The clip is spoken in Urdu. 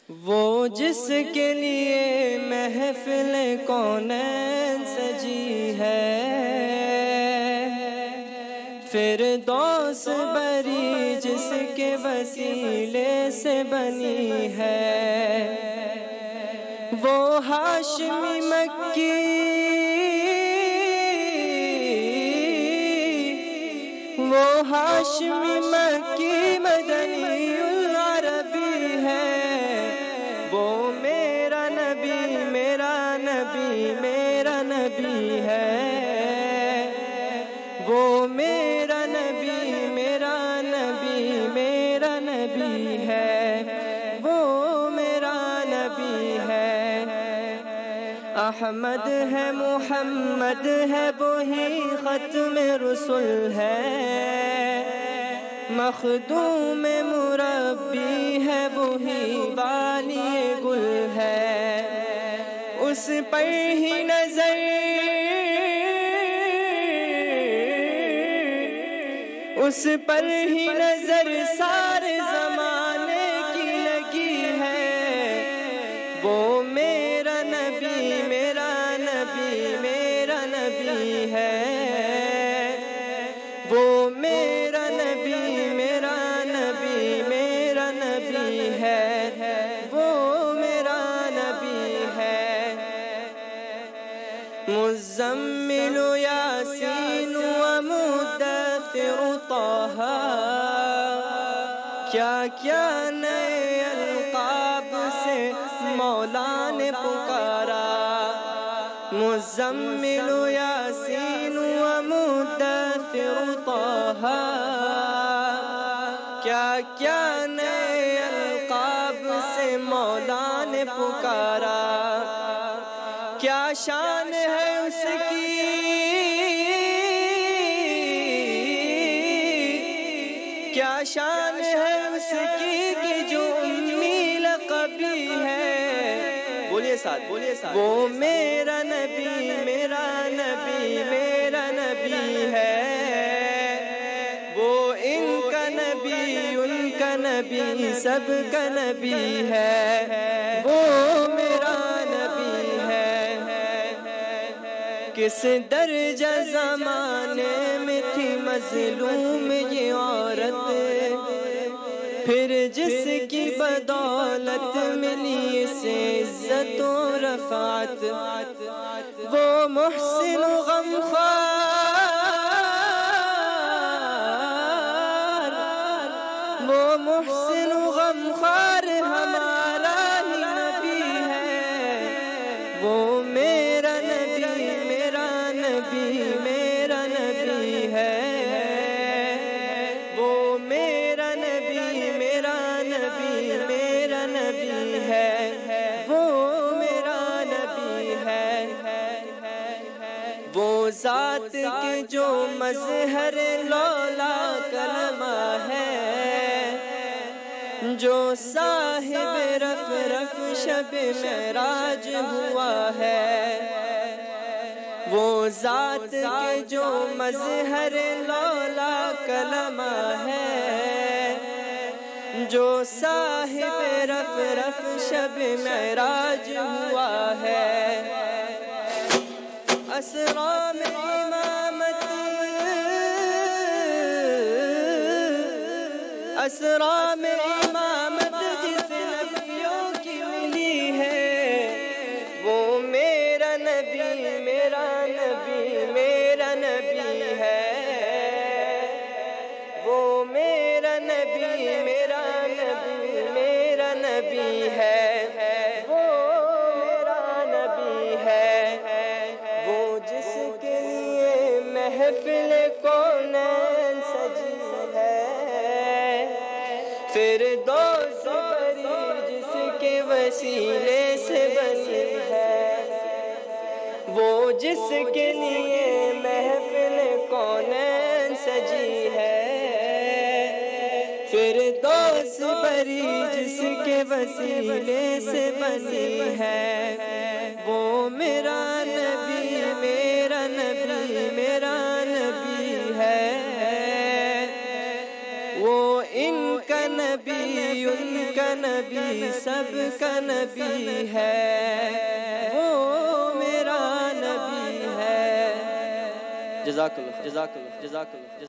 وہ جس کے لیے محفل کونین سجی ہے، فردوس بری جس کے وسیلے سے بنی ہے، وہ ہاشمی مکی، وہ ہاشمی مکی مدنی العربی ہے، وہ میرا نبی میرا نبی میرا نبی ہے، وہ میرا نبی میرا نبی میرا نبی ہے، وہ میرا نبی ہے۔ احمد ہے محمد ہے وہی ختم رسول ہے، مخدوم مربی ہے وہی والی گل ہے، اس پر ہی نظر اس پر ہی نظر سارے زمانے کی لگی ہے، وہ میرا نبی میرا نبی میرا نبی ہے، وہ میرا نبی میرا نبی میرا نبی ہے، وہ میرا نبی ہے۔ مزمل یاسین و مدثر طہ، کیا کیا نئے القاب سے مولا نے پکارا، مزمل یاسین و مدثر طہ، کیا کیا نئے القاب سے مولا نے پکارا، کیا شان ہے اس کی، کیا شان ہے اس کی کہ جو امی لقبی ہے، بولیے ساتھ بولیے ساتھ، وہ میرا نبی میرا نبی میرا نبی ہے، وہ ان کا نبی ان کا نبی سب کا نبی ہے، وہ میرا نبی ہے۔ کس درجہ زمانے میں تھی مظلوم یہ عورت، پھر جس کی بدولت ملی اسے عزت و رفعت، وہ محسن و غمخوار، وہ محسن و غمخوار ہمارا ہی نبی ہے، وہ میرا نبی میرا نبی میرا نبی ہے، وہ میرا نبی میرا نبی میرا نبی ہے، وہ میرا نبی ہے۔ وہ ذات کے جو مظہر لولا کلمہ ہے، جو صاحب رف رف شب معراج ہوا ہے، وہ ذات کے جو مظہر لولا کلمہ ہے، جو صاحب رف رف شب معراج ہوا ہے، اسرا میں امامت اسرا میں امامت جس نبیوں کی ملی ہے، وہ میرا نبی میرا نبی میرا نبی ہے، وہ میرا نبی میرا نبی میرا نبی ہے، وہ میرا نبی ہے، وہ جس کے لیے محفل کونین سجی ہے، فردوس بری جس کے وسیلے سے بنی ہے، وہ جس کے لیے محفل کونین سجی ہے، فردوس بری جس کے وسیلے سے بنی ہے، وہ میرا نبی میرا نبی میرا نبی ہے، وہ ان کا نبی نبی ان کا نبی سب کا نبی ہے، وہ میرا نبی ہے۔ جزاک اللہ، جزاک اللہ، جزاک اللہ۔